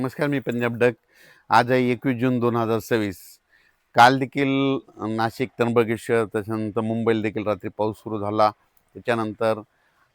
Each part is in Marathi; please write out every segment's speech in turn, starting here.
नमस्कार, मी पंजाब डक. आज आहे 21 जून 2026. काल देखील नाशिक, त्र्यंबकेश्वर, त्याच्यानंतर मुंबईला देखील रात्री पाऊस सुरू झाला. त्याच्यानंतर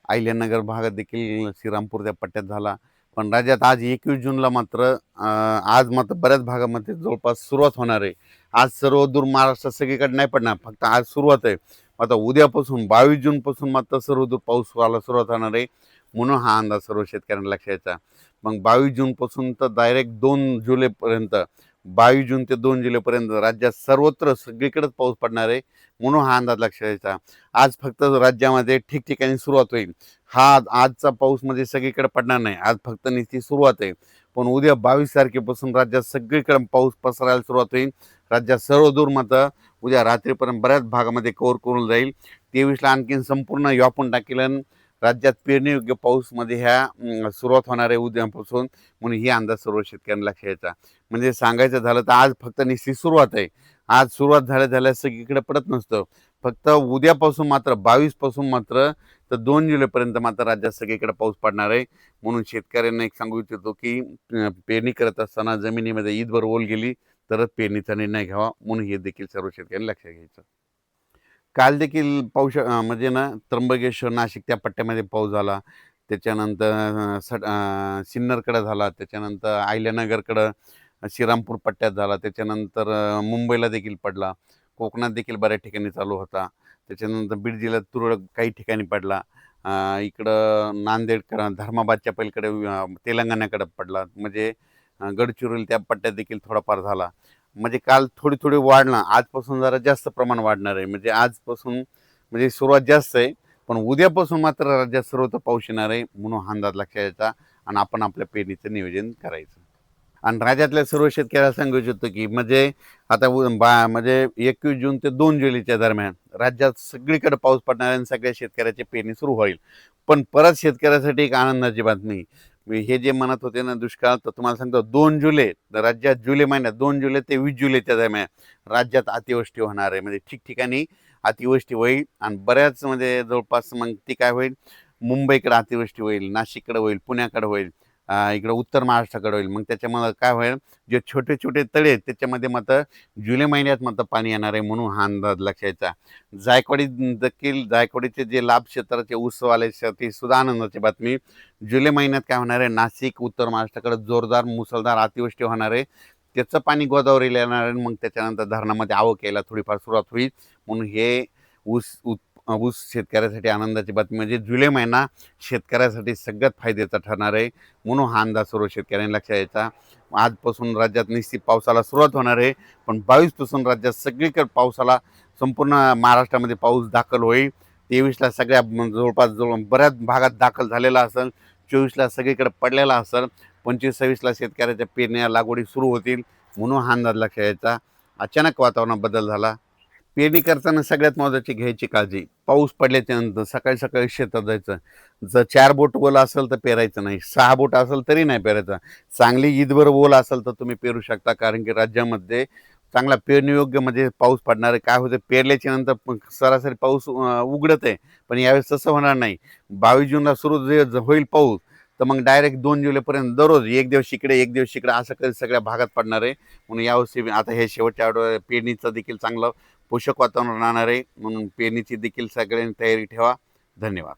अहिल्यानगर भागात देखील श्रीरामपूर त्या पट्ट्यात झाला. पण राज्यात आज 21 जूनला मात्र आज मात्र बऱ्याच भागामध्ये जवळपास सुरुवात होणार आहे. आज सर्व दूर महाराष्ट्रात सगळीकडे नाही पडणार, फक्त आज सुरुवात आहे. आता उद्यापासून 22 जूनपासून मात्र सर्वदूर पाऊस व्हायला सुरुवात होणार आहे. म्हणून हा अंदाज सर्व शेतकऱ्यांना लक्षात यायचा. मग 22 जूनपासून तर डायरेक्ट 2 जुलैपर्यंत, 22 जून ते 2 जुलैपर्यंत राज्यात सर्वत्र सगळीकडेच पाऊस पडणार आहे. म्हणून हा अंदाज लक्षात यायचा. आज फक्त राज्यामध्ये ठिकठिकाणी सुरुवात होईल. हा आजचा पाऊस म्हणजे सगळीकडे पडणार नाही, आज फक्त नुसती सुरुवात आहे. पण उद्या 22 तारखेपासून राज्यात सगळीकडे पाऊस पसरायला सुरुवात होईल. राज्यात सर्व दूर मात्र उद्या रात्रीपर्यंत बऱ्याच भागामध्ये कव्हर करून जाईल. 23ला आणखीन संपूर्ण व्यापून टाकेल. राज्यात पेरणीयोग्य पाऊसमध्ये ह्या सुरुवात होणार आहे उद्यापासून. म्हणून ही अंदाज सर्व शेतकऱ्यांना लक्षात यायचा. म्हणजे सांगायचं झालं तर आज फक्त नुसती सुरुवात आहे. आज सुरुवात झाल्या सगळीकडे पडत नसतं. फक्त उद्यापासून मात्र 22 पासून मात्र तर 2 जुलैपर्यंत मात्र राज्यात सगळीकडे पाऊस पडणार आहे. म्हणून शेतकऱ्यांना एक सांगू इच्छितो की पेरणी करत असताना जमिनीमध्ये ईदभर ओल गेली तरच पेरणीचा निर्णय घ्यावा. म्हणून हे देखील सर्व शेतकऱ्यांनी लक्षात घ्यायचं. काल देखील पाऊस म्हणजे ना त्र्यंबकेश्वर, नाशिक त्या पट्ट्यामध्ये पाऊस झाला. त्याच्यानंतर सिन्नरकडं झाला. त्याच्यानंतर अहिल्यानगरकडं श्रीरामपूर पट्ट्यात झाला. त्याच्यानंतर मुंबईला देखील पडला. कोकणात देखील बऱ्याच ठिकाणी चालू होता. त्याच्यानंतर बीड जिल्ह्यात तुरळक काही ठिकाणी पडला. इकडं नांदेडकडं, धर्माबादच्या पलीकडे तेलंगणाकडं पडला. म्हणजे गडचिरोली त्या पट्ट्यात देखील थोडाफार झाला. म्हणजे काल थोडी थोडी वाढला. आजपासून जरा जास्त प्रमाण वाढणार आहे. म्हणजे आजपासून म्हणजे सुरुवात जास्त आहे, पण उद्यापासून मात्र राज्यात सर्वत्र पाऊस येणार आहे. म्हणून हा अंदाज लक्षात यायचा आणि आपण आपल्या पेरणीचं नियोजन करायचं. आणि राज्यातल्या सर्व शेतकऱ्याला सांगू इच्छितो की म्हणजे आता म्हणजे 21 जून ते 2 जुलैच्या दरम्यान राज्यात सगळीकडे पाऊस पडणार आहे आणि सगळ्या शेतकऱ्याची पेरणी सुरू होईल. पण परत शेतकऱ्यासाठी एक आनंदाची बातमी. हे जे म्हणत होते ना दुष्काळ, तर तुम्हाला सांगतो 2 जुलै राज्यात, जुलै महिन्यात 2 जुलै ते 20 जुलैच्या दरम्यान राज्यात अतिवृष्टी होणार आहे. म्हणजे ठिकठिकाणी अतिवृष्टी होईल आणि बऱ्याच म्हणजे जवळपास मग ती काय होईल, मुंबईकडे अतिवृष्टी होईल, नाशिककडे होईल, पुण्याकडे होईल, इकडं उत्तर महाराष्ट्राकडे होईल. मग त्याच्यामुळे काय होईल, जे छोटे छोटे तळे आहेत त्याच्यामध्ये मात्र जुलै महिन्यात मात्र पाणी येणार आहे. म्हणून हा अंदाज लक्षायचा. जायकवाडी देखील, जायकवाडीचे जे लाभ क्षेत्राचे ऊसवाल्यासाठी सुद्धा आनंदाची बातमी. जुलै महिन्यात काय होणार आहे, नाशिक, उत्तर महाराष्ट्राकडे जोरदार मुसळधार अतिवृष्टी होणार आहे. त्याचं पाणी गोदावरीला येणार आहे. मग त्याच्यानंतर धरणामध्ये आवक यायला थोडीफार सुरुवात होईल. म्हणून हे ऊस ऊस शेतकऱ्यासाठी आनंदाची बातमी. म्हणजे जुलै महिना शेतकऱ्यासाठी सगळ्यात फायद्याचा ठरणार आहे. म्हणून हा अंदाज सर्व शेतकऱ्यांनी लक्षात यायचा. आजपासून राज्यात निश्चित पावसाला सुरुवात होणार आहे, पण 22 पासून राज्यात सगळीकडे पावसाला, संपूर्ण महाराष्ट्रामध्ये पाऊस दाखल होईल. 23ला सगळ्या जवळपास बऱ्याच भागात दाखल झालेला असेल. 24ला सगळीकडे पडलेला असेल. 25-26ला शेतकऱ्याच्या पेरण्या लागवडी सुरू होतील. म्हणून हा अंदाज लक्षात यायचा. अचानक वातावरणात बदल झाला. पेरणी करताना सगळ्यात महत्त्वाची घ्यायची काळजी, पाऊस पडल्याच्या नंतर सकाळी सकाळी शेतात जायचं. जर 4 बोट ओला असेल तर पेरायचं नाही, 6 बोट असेल तरी नाही पेरायचं. चांगली ईदभर ओला असेल तर तुम्ही पेरू शकता, कारण की राज्यामध्ये चांगला पेरणीयोग्य म्हणजे पाऊस पडणार आहे. काय होतं, पेरल्याच्या नंतर सरासरी पाऊस उघडत आहे, पण यावेळेस तसं होणार नाही. 22 जूनला सुरू जे होईल पाऊस, तर मग डायरेक्ट 2 जुलैपर्यंत दररोज एक दिवस इकडे एक दिवस इकडे असं कधी सगळ्या भागात पडणार आहे. म्हणून यावर्षी आता हे शेवटच्या आठवड्यात पेरणीचं देखील चांगलं पोषक वातावरण राहणार आहे. म्हणून पेरणीची देखील सगळ्यांनी तयारी ठेवा. धन्यवाद.